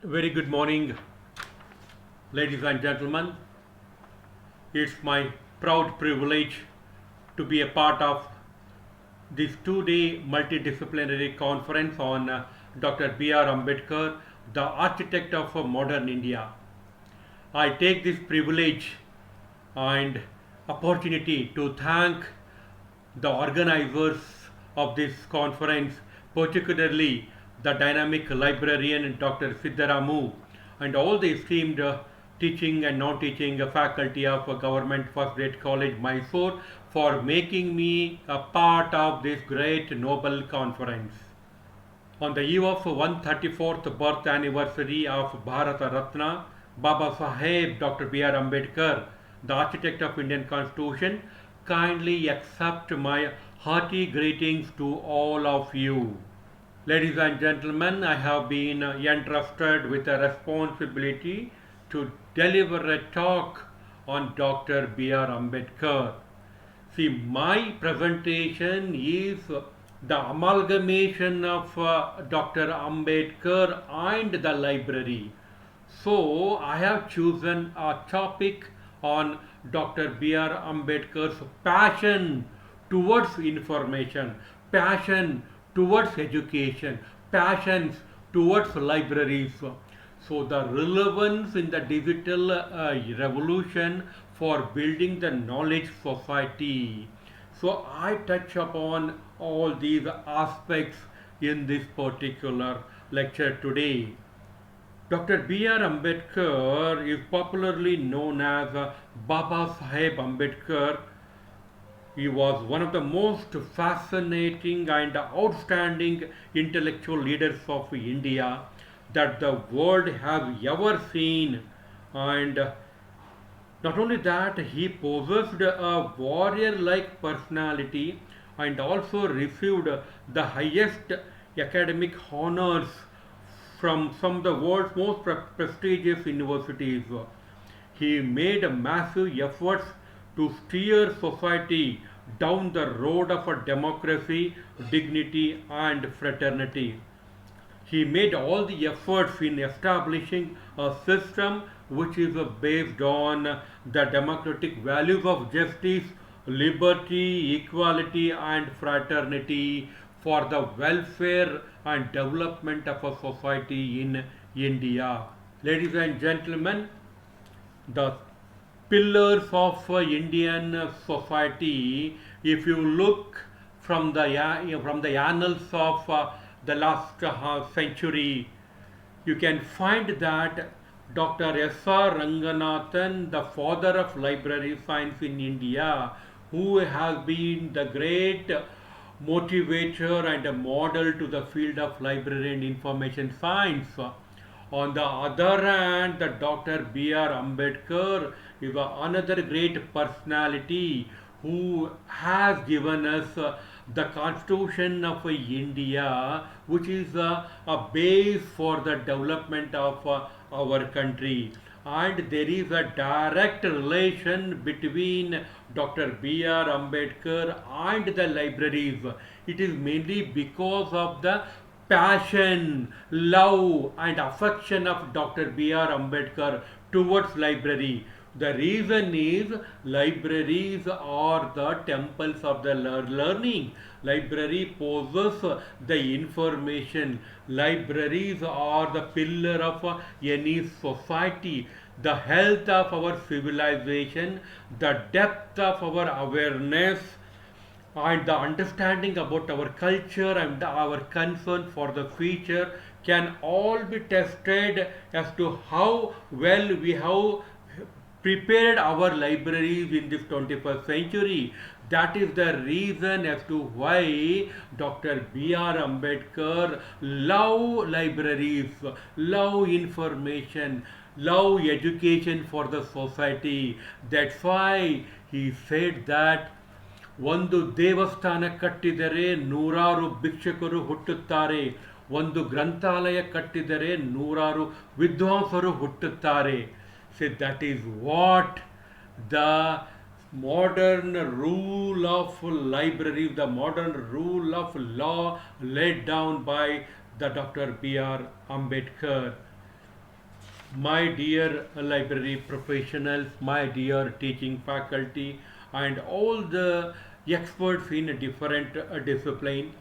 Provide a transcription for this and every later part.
Very good morning, ladies and gentlemen. It's my proud privilege to be a part of this 2 day multidisciplinary conference on Dr. B.R. Ambedkar, the architect of modern India. I take this privilege and opportunity to thank the organizers of this conference, particularly the dynamic librarian Dr. Siddharamu and all the esteemed teaching and non-teaching faculty of Government First Grade College Mysore for making me a part of this great noble conference. On the eve of 134th birth anniversary of Bharata Ratna, Baba Saheb Dr. B.R. Ambedkar, the architect of Indian Constitution, kindly accept my hearty greetings to all of you. Ladies and gentlemen, I have been entrusted with a responsibility to deliver a talk on Dr. B.R. Ambedkar. See, my presentation is the amalgamation of Dr. Ambedkar and the library. So, I have chosen a topic on Dr. B.R. Ambedkar's passion towards information, passion towards education, passions towards libraries. So the relevance in the digital revolution for building the knowledge society. So I touch upon all these aspects in this particular lecture today. Dr. B.R. Ambedkar is popularly known as Baba Saheb Ambedkar. He was one of the most fascinating and outstanding intellectual leaders of India that the world has ever seen. And not only that, he possessed a warrior like personality and also received the highest academic honors from some of the world's most prestigious universities. He made massive efforts to steer society down the road of a democracy, dignity, and fraternity. He made all the efforts in establishing a system which is based on the democratic values of justice, liberty, equality, and fraternity for the welfare and development of a society in India. Ladies and gentlemen, the pillars of Indian society, if you look from the annals of the last century, you can find that Dr. S.R. Ranganathan, the father of library science in India, who has been the great motivator and a model to the field of library and information science. On the other hand, the Dr. B.R. Ambedkar is another great personality who has given us the Constitution of India, which is a base for the development of our country. And there is a direct relation between Dr. B.R. Ambedkar and the libraries. It is mainly because of the passion, love, and affection of Dr. B.R. Ambedkar towards library. The reason is libraries are the temples of the learning. Library possess the information. Libraries are the pillar of any society. The health of our civilization, the depth of our awareness, and the understanding about our culture and our concern for the future can all be tested as to how well we have prepared our libraries in this 21st century. That is the reason as to why Dr. B.R. Ambedkar love libraries, love information, love education for the society. That's why he said that ಒಂದು ದೇವಸ್ಥಾನ ಕಟ್ಟಿದರೆ ನೂರಾರು ಭಿಕ್ಷುಕರು ಹುಟ್ಟುತ್ತಾರೆ, ಒಂದು ಗ್ರಂಥಾಲಯ ಕಟ್ಟಿದರೆ ನೂರಾರು ವಿದ್ವಾಂಸರು ಹುಟ್ಟುತ್ತಾರೆ. So that is what the modern rule of library, the modern rule of law laid down by the Dr. B.R. Ambedkar. My dear library professionals, my dear teaching faculty, and all the experts in a different discipline,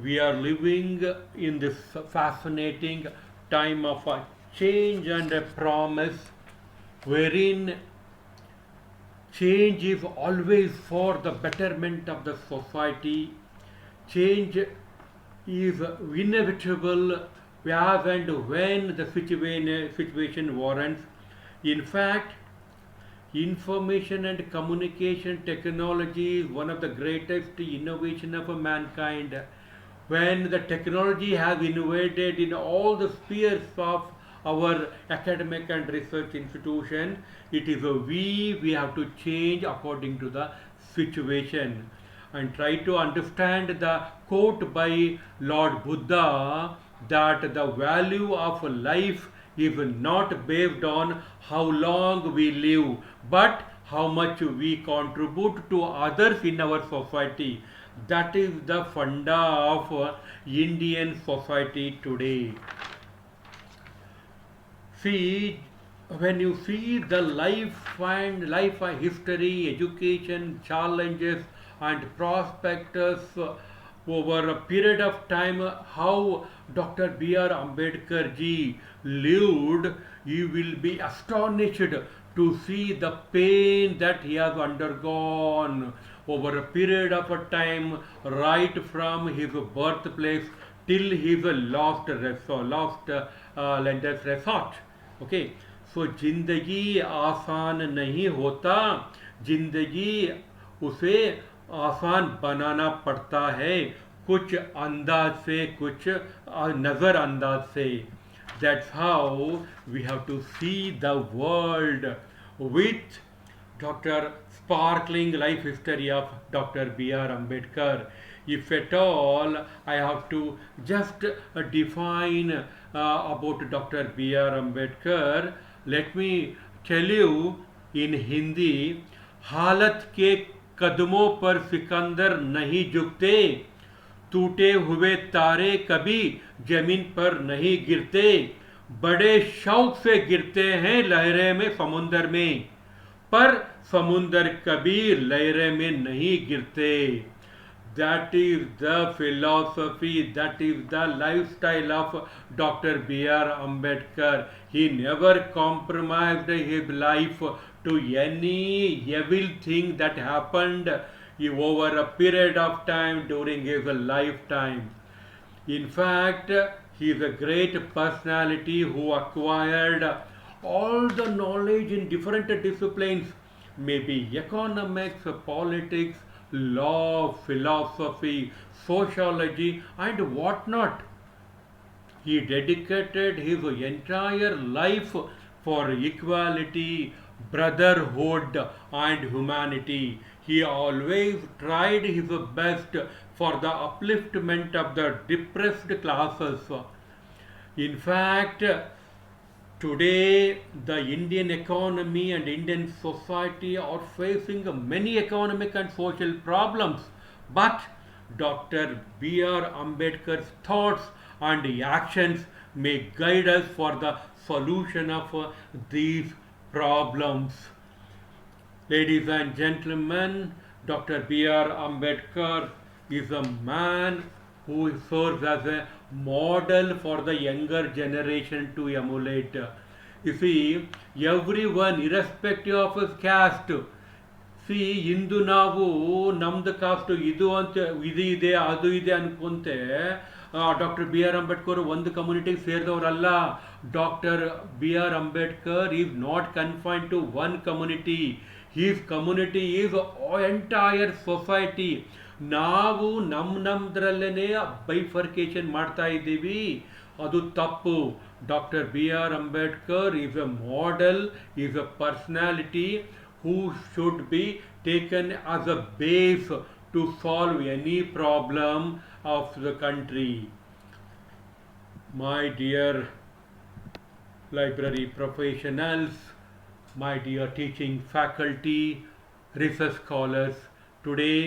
we are living in this fascinating time of a change and a promise, wherein change is always for the betterment of the society. Change is inevitable as and when the situation warrants. In fact, information and communication technology is one of the greatest innovation of mankind. When the technology has invaded in all the spheres of our academic and research institution, it is we have to change according to the situation and try to understand the quote by Lord Buddha that the value of life is not based on how long we live, but how much we contribute to others in our society. That is the funda of Indian society today. See, when you see the life history, education, challenges, and prospects over a period of time, how Dr. B.R. Ambedkar ji lived, you will be astonished to see the pain that he has undergone over a period of a time, right from his birthplace till his last lenders resort. Okay so जिंदगी आसान नहीं होता, जिंदगी उसे आसान बनाना पड़ता है, कुछ अंदाज से, कुछ नज़रअंदाज से. That's how we have to see the world with Dr. Sparkling Life History of Dr. B.R. Ambedkar. If at all I have to just define about Dr. B.R. Ambedkar, let me tell you in Hindi, हालत के कदमों पर सिकंदर नहीं झुकते, टूटे हुए तारे कभी जमीन पर नहीं गिरते, बड़े शौक से गिरते हैं लहरें में समुंदर में, पर समुंदर कभी लहरें में नहीं गिरते. That is the philosophy, that is the lifestyle of Dr. B.R. Ambedkar. He never compromised his life to any evil thing that happened over a period of time during his lifetime. In fact, he is a great personality who acquired all the knowledge in different disciplines, maybe economics, politics, law, philosophy, sociology, and whatnot. He dedicated his entire life for equality, brotherhood, and humanity. He always tried his best for the upliftment of the depressed classes. In fact, today the Indian economy and Indian society are facing many economic and social problems, but Dr. B.R. Ambedkar's thoughts and actions may guide us for the solution of these problems. Ladies and gentlemen, Dr. B.R. Ambedkar is a man who serves as a model for the younger generation to emulate. You see, everyone, irrespective of his caste, see ಇಂದು ನಾವು ನಮ್ದು caste ಇದು ಅಂತ ಇದು ಇದೆ ಅದು ಇದೆ ಅನ್ಕೊಂತೆ ಡಾಕ್ಟರ್ ಬಿ ಆರ್ ಅಂಬೇಡ್ಕರ್ ಒಂದು ಕಮ್ಯುನಿಟಿಗೆ ಸೇರಿದವರಲ್ಲ. Doctor B R Ambedkar is not confined to one community. He's community is entire society. ನಾವು ನಮ್ಮದ್ರಲ್ಲೇ ಬೈಫರ್ಕೇಶನ್ ಮಾಡ್ತಾ ಇದ್ದೀವಿ, ಅದು ತಪ್ಪು. Doctor B R Ambedkar is a model, is a personality who should be taken as a base to solve any problem of the country. My dear library professionals, my dear teaching faculty, research scholars, today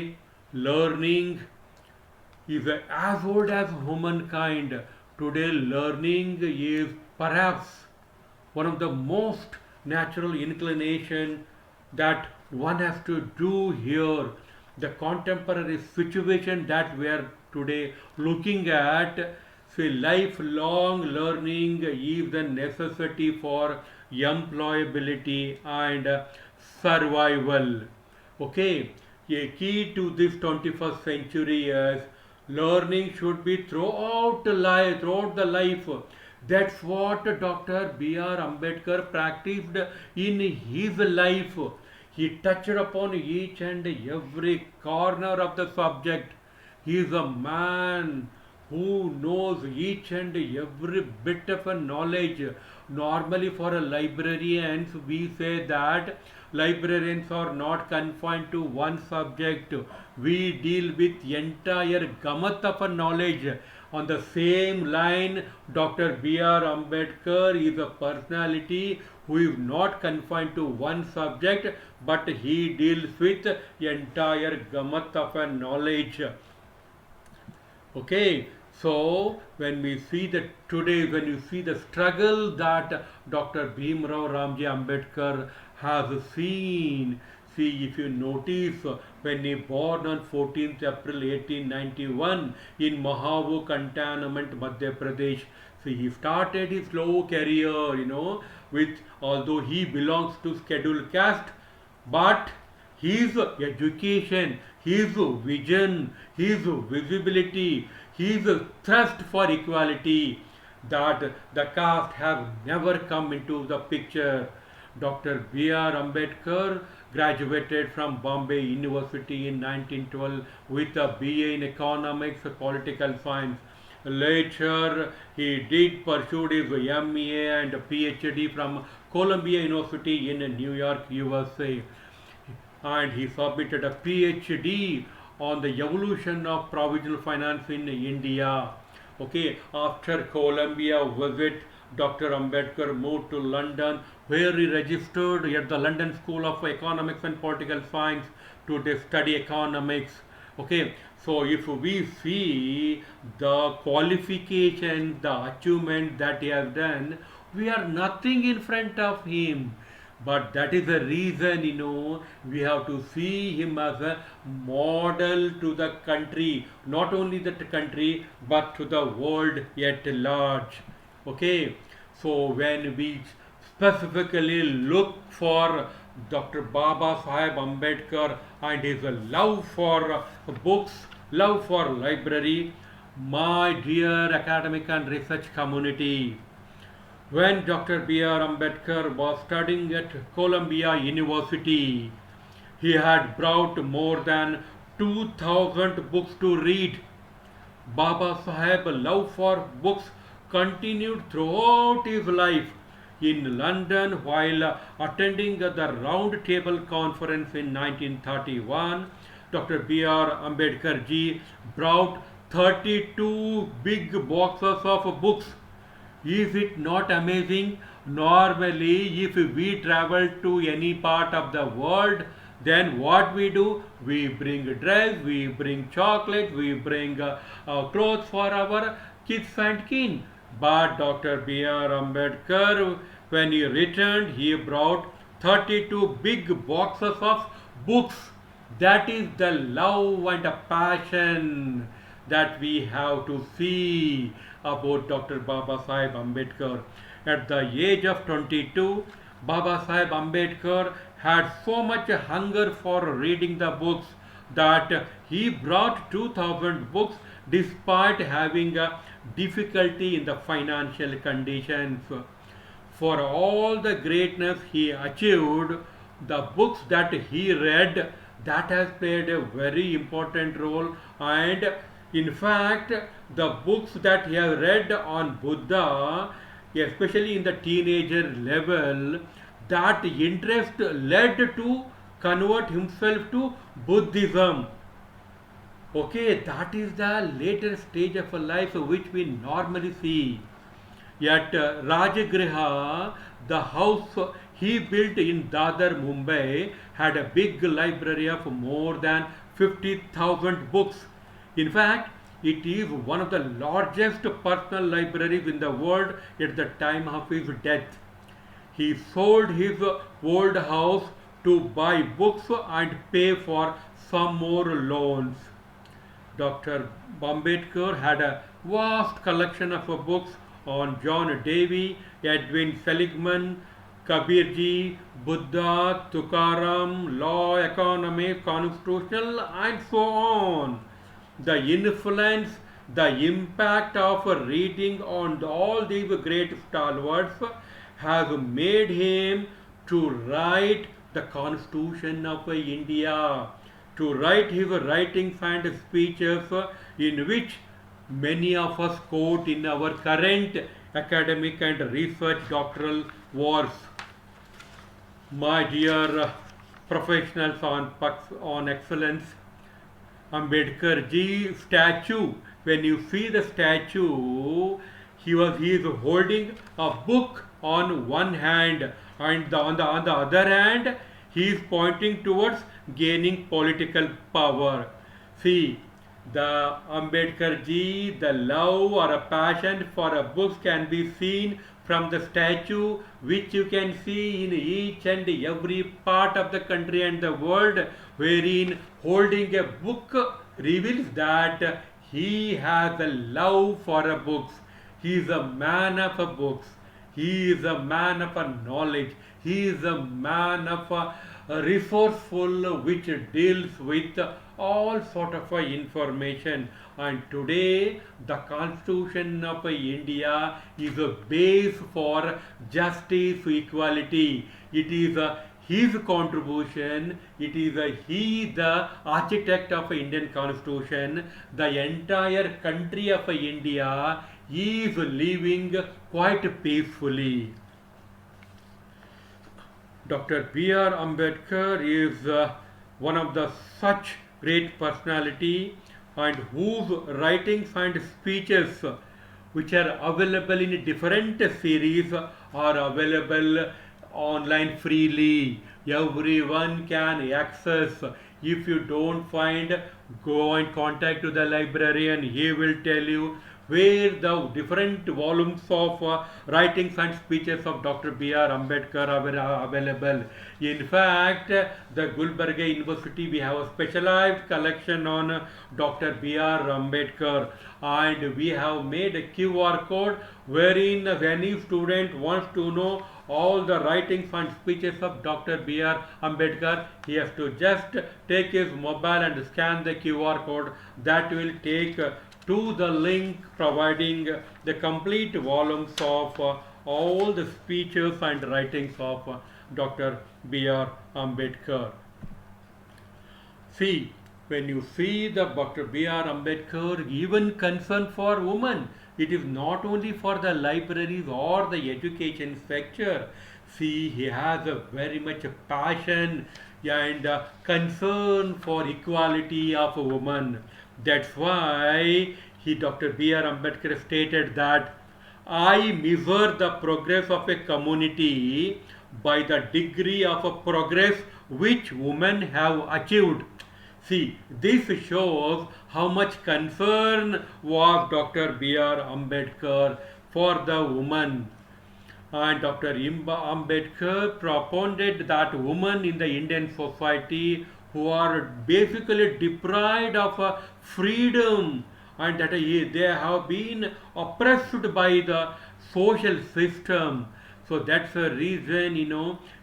learning is as old as humankind. Today learning is perhaps one of the most natural inclination that one has to do here. The contemporary situation that we are today looking at, say lifelong learning is the necessity for employability and survival. Okay, a key to this 21st century is learning should be throughout the life. That's what Dr. B.R. Ambedkar practiced in his life. He touched upon each and every corner of the subject. He is a man who knows each and every bit of a knowledge. Normally, for a librarians, we say that librarians are not confined to one subject. We deal with entire gamut of a knowledge. On the same line, Dr. B.R. Ambedkar is a personality who is not confined to one subject, but he deals with entire gamut of a knowledge. Okay, so when we see that today, when you see the struggle that Dr. Bhimrao Ramji Ambedkar has seen, see if you notice when he born on 14th April 1891 in Mahavu Cantonment, Madhya Pradesh. See, he started his slow career, with although he belongs to scheduled caste, but his education, his vision, his visibility, his thirst for equality, that the caste have never come into the picture. Dr. B.R. Ambedkar graduated from Bombay University in 1912 with a BA in Economics, Political Science. Later, he did pursue his MA and PhD from Columbia University in New York, USA, and he submitted a PhD on the evolution of provisional finance in India. Okay, after Columbia visit, Dr. Ambedkar moved to London, where he registered at the London School of Economics and Political Science to study economics. Okay, so if we see the qualification, the achievement that he has done, we are nothing in front of him. But that is the reason, we have to see him as a model to the country, not only the country, but to the world at large. Okay, so when we specifically look for Dr. Baba Sahib Ambedkar and his love for books, love for library, my dear academic and research community, when Dr. B.R. Ambedkar was studying at Columbia University, he had brought more than 2000 books to read. Baba Sahib's love for books continued throughout his life. In London, while attending the Round Table Conference in 1931, Dr. B.R. Ambedkar ji brought 32 big boxes of books. Is it not amazing? Normally, if we travel to any part of the world, then what we do? We bring dress, we bring chocolate, we bring clothes for our kids and kin. But Dr. B.R. Ambedkar, when he returned, he brought 32 big boxes of books. That is the love and the passion that we have to see about Dr. Baba Sahib Ambedkar. At the age of 22, Baba Sahib Ambedkar had so much hunger for reading the books that he brought 2000 books despite having a difficulty in the financial conditions. For all the greatness he achieved, the books that he read, that has played a very important role. And in fact, the books that he has read on Buddha, especially in the teenager level, that interest led to convert himself to Buddhism. Okay, that is the later stage of a life which we normally see. At Rajagriha, the house he built in Dadar, Mumbai, had a big library of more than 50,000 books. In fact, it is one of the largest personal libraries in the world at the time of his death. He sold his old house to buy books and pay for some more loans. Dr. Ambedkar had a vast collection of books on John Davy, Edwin Seligman, Kabirji, Buddha, Tukaram, law, economy, constitutional, and so on. The influence, the impact of reading on all these great stalwarts has made him to write the Constitution of India, to write his writings and speeches in which many of us quote in our current academic and research doctoral works. My dear professionals on excellence, Ambedkar ji statue, when you see the statue, he is holding a book on one hand, and on the other hand he is pointing towards gaining political power. See, the Ambedkar ji, the love or a passion for a book can be seen from the statue, which you can see in each and every part of the country and the world, wherein holding a book reveals that he has a love for a books. He is a man of a books. He is a man of a knowledge. He is a man of a resourceful which deals with all sort of information. And today the Constitution of India is a base for justice, equality. It is his contribution. It is he, the architect of Indian Constitution. The entire country of India is living quite peacefully. Dr. B.R. Ambedkar is one of the such great personality, and whose writings and speeches which are available in different series are available online freely. Everyone can access. If you don't find, go and contact to the librarian. He will tell you where the different volumes of writings and speeches of Dr. B.R. Ambedkar are available. In fact, the Gulbarga University, we have a specialized collection on Dr. B.R. Ambedkar, and we have made a QR code wherein any student wants to know all the writings and speeches of Dr. B.R. Ambedkar, he has to just take his mobile and scan the QR code. That will take to the link providing the complete volumes of all the speeches and writings of Dr. B.R. Ambedkar. See, when you see the Dr. B.R. Ambedkar even concern for women, it is not only for the libraries or the education sector. See, he has a very much passion and concern for equality of women. That's why Dr. B.R. Ambedkar stated that I measure the progress of a community by the degree of progress which women have achieved. See, this shows how much concern was Dr. B.R. Ambedkar for the woman. And Dr. Ambedkar propounded that women in the Indian society who are basically deprived of freedom, and that they have been oppressed by the social system. So that's the reason,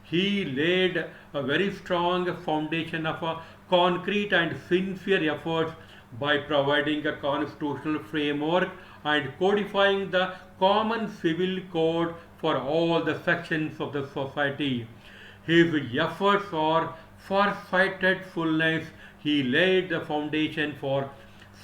he laid a very strong foundation of concrete and sincere efforts by providing a constitutional framework and codifying the common civil code for all the sections of the society. His efforts are farsightedness. He laid the foundation for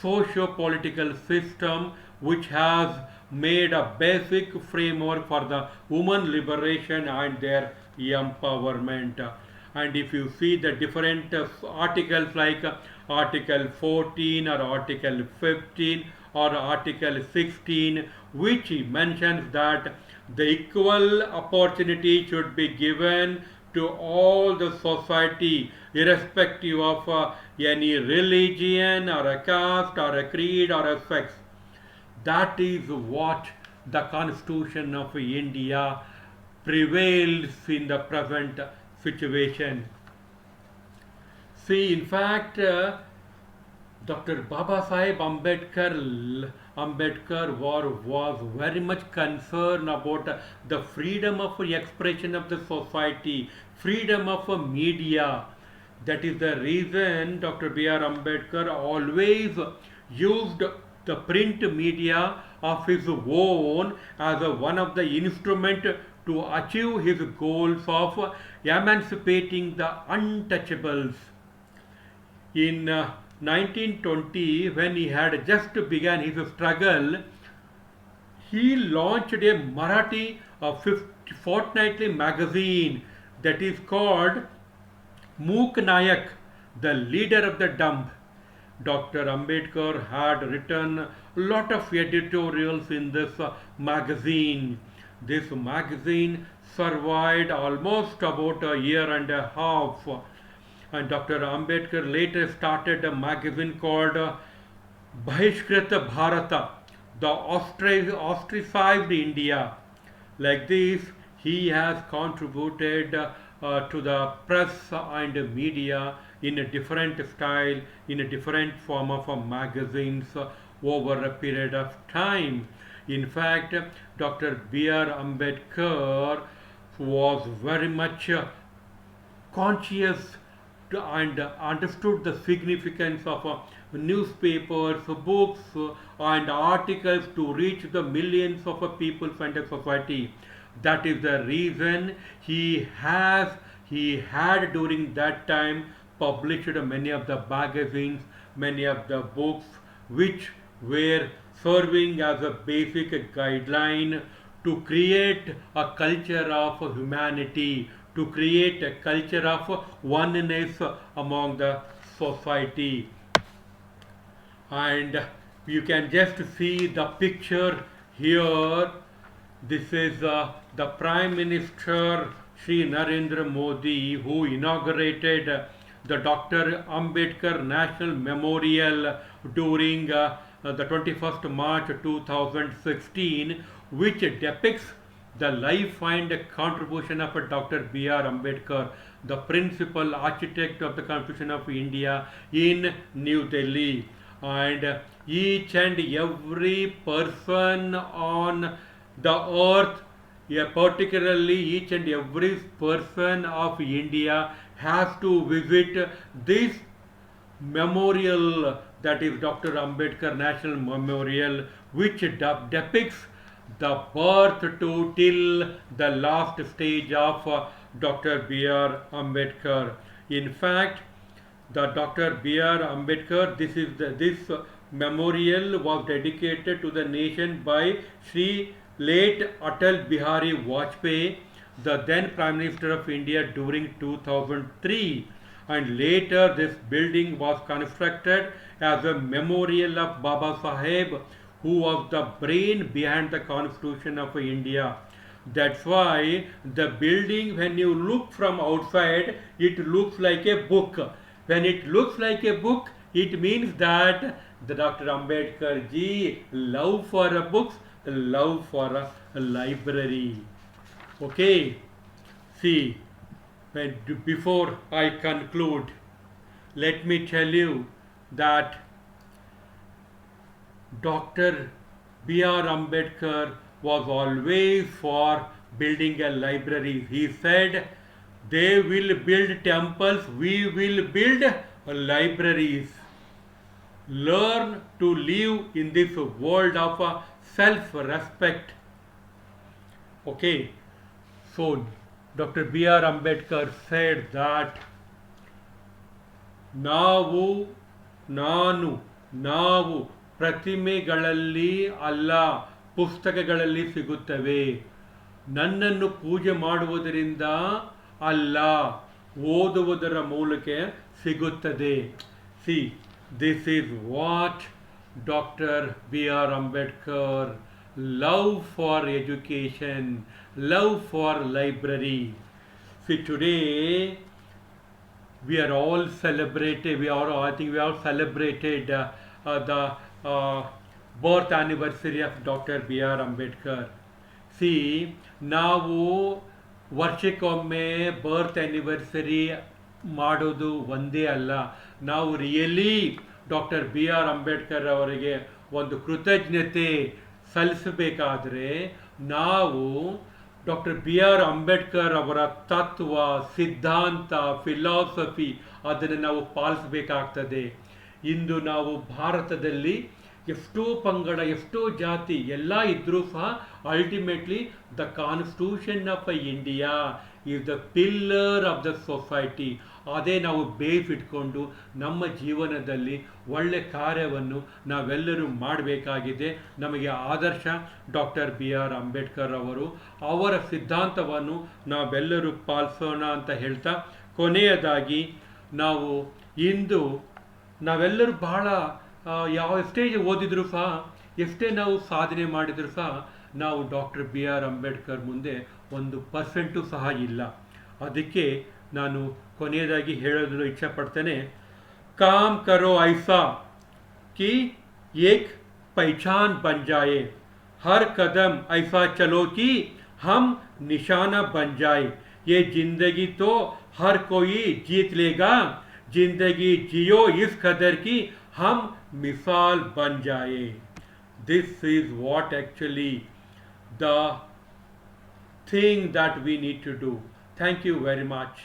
socio-political system which has made a basic framework for the women liberation and their empowerment. And if you see the different articles like Article 14 or Article 15 or Article 16, which mentions that the equal opportunity should be given to all the society irrespective of any religion or a caste or a creed or a sex. That is what the Constitution of India prevails in the present situation. See, in fact, Dr. Baba Sahib Ambedkar was very much concerned about the freedom of expression of the society, freedom of media. That is the reason Dr. B.R. Ambedkar always used the print media of his own as one of the instrument to achieve his goals of emancipating the untouchables. In 1920, when he had just begun his struggle, he launched a Marathi fortnightly magazine that is called Mook Nayak, the leader of the dumb. Dr. Ambedkar had written a lot of editorials in this magazine. This magazine survived almost about a year and a half. And Dr. Ambedkar later started a magazine called Bahishkrita Bharata, the ostracized India. Like this, he has contributed to the press and media in a different style, in a different form of magazines over a period of time. In fact, Dr. B.R. Ambedkar was very much conscious and understood the significance of newspapers, books, and articles to reach the millions of people and the society. That is the reason he had during that time published many of the magazines, many of the books, which were serving as a basic guideline to create a culture of humanity, to create a culture of oneness among the society. And you can just see the picture here. This is the Prime Minister Sri Narendra Modi, who inaugurated the Dr. Ambedkar National Memorial during the 21st March 2016, which depicts the life and contribution of Dr. B.R. Ambedkar, the principal architect of the Constitution of India in New Delhi. And each and every person on the earth, yeah, particularly each and every person of India, has to visit this memorial, that is Dr. Ambedkar National Memorial, which depicts the birth to till the last stage of Dr. B.R. Ambedkar. In fact, the Dr. B.R. Ambedkar, this memorial was dedicated to the nation by Sri late Atal Bihari Vajpayee, the then Prime Minister of India during 2003. And later this building was constructed as a memorial of Baba Saheb, who was the brain behind the Constitution of India. That's why the building, when you look from outside, it looks like a book. When it looks like a book, it means that the Dr. Ambedkar ji love for books, love for a library. Okay, see, before I conclude, let me tell you that Dr. B.R. Ambedkar was always for building a library. He said, they will build temples, we will build libraries. Learn to live in this world of self-respect. Okay, so Dr. B.R. Ambedkar said that ನಾವು ಪ್ರತಿಮೆಗಳಲ್ಲಿ ಅಲ್ಲ, ಪುಸ್ತಕಗಳಲ್ಲಿ ಸಿಗುತ್ತವೆ. ನನ್ನನ್ನು ಪೂಜೆ ಮಾಡುವುದರಿಂದ ಅಲ್ಲ, ಓದುವುದರ ಮೂಲಕ ಸಿಗುತ್ತದೆ. C, this is what Dr. B.R. Ambedkar love for education, love for library. See, today we are all celebrated, I think we all celebrated the birth anniversary of Dr. B.R. Ambedkar. See, ನಾವು ವರ್ಷಕ್ಕೊಮ್ಮೆ ಬರ್ತ್ anniversary ಮಾಡೋದು ಒಂದೇ ಅಲ್ಲ. ನಾವು really doctor B R Ambedkar ಅವರಿಗೆ ಒಂದು ಕೃತಜ್ಞತೆ ಸಲ್ಲಿಸಬೇಕಾದ್ರೆ ನಾವು ಡಾಕ್ಟರ್ ಬಿ ಆರ್ ಅಂಬೇಡ್ಕರ್ ಅವರ ತತ್ವ, ಸಿದ್ಧಾಂತ, ಫಿಲಾಸಫಿ ಅದನ್ನು ನಾವು ಪಾಲಿಸಬೇಕಾಗ್ತದೆ. ಇಂದು ನಾವು ಭಾರತದಲ್ಲಿ ಎಷ್ಟೋ ಪಂಗಡ, ಎಷ್ಟೋ ಜಾತಿ ಎಲ್ಲ ಇದ್ದರೂ ಸಹ ultimately the constitution of India is the pillar of the society. ಅದೇ ನಾವು ಬೇಸ್ ಇಟ್ಕೊಂಡು ನಮ್ಮ ಜೀವನದಲ್ಲಿ ಒಳ್ಳೆ ಕಾರ್ಯವನ್ನು ನಾವೆಲ್ಲರೂ ಮಾಡಬೇಕಾಗಿದೆ. ನಮಗೆ ಆದರ್ಶ ಡಾಕ್ಟರ್ ಬಿ ಆರ್ ಅಂಬೇಡ್ಕರ್ ಅವರು. ಅವರ ಸಿದ್ಧಾಂತವನ್ನು ನಾವೆಲ್ಲರೂ ಪಾಲಿಸೋಣ ಅಂತ ಹೇಳ್ತಾ, ಕೊನೆಯದಾಗಿ ನಾವು ಇಂದು ನಾವೆಲ್ಲರೂ ಬಹಳ ಯಾವ ಎಷ್ಟೇ ಓದಿದರೂ ಸಹ, ಎಷ್ಟೇ ನಾವು ಸಾಧನೆ ಮಾಡಿದರೂ ಸಹ ನಾವು ಡಾಕ್ಟರ್ ಬಿ ಆರ್ ಅಂಬೇಡ್ಕರ್ ಮುಂದೆ 1% ಸಹ ಇಲ್ಲ. ಅದಕ್ಕೆ ನಾನು ಕೊನೆಯದಾಗಿ ಹೇಳಲು ಇಚ್ಛಪಡ್ತೇನೆ, ಕಾಮ್ ಕರೋ ಐಸಾ कि एक पहचान बन जाए, हर कदम ऐसा चलो कि हम निशाना बन जाए, ये जिंदगी तो हर कोई जीत लेगा, जिंदगी जियो इस कदर की हम मिसाल बन जाए. This is what actually the thing that we need to do. Thank you very much.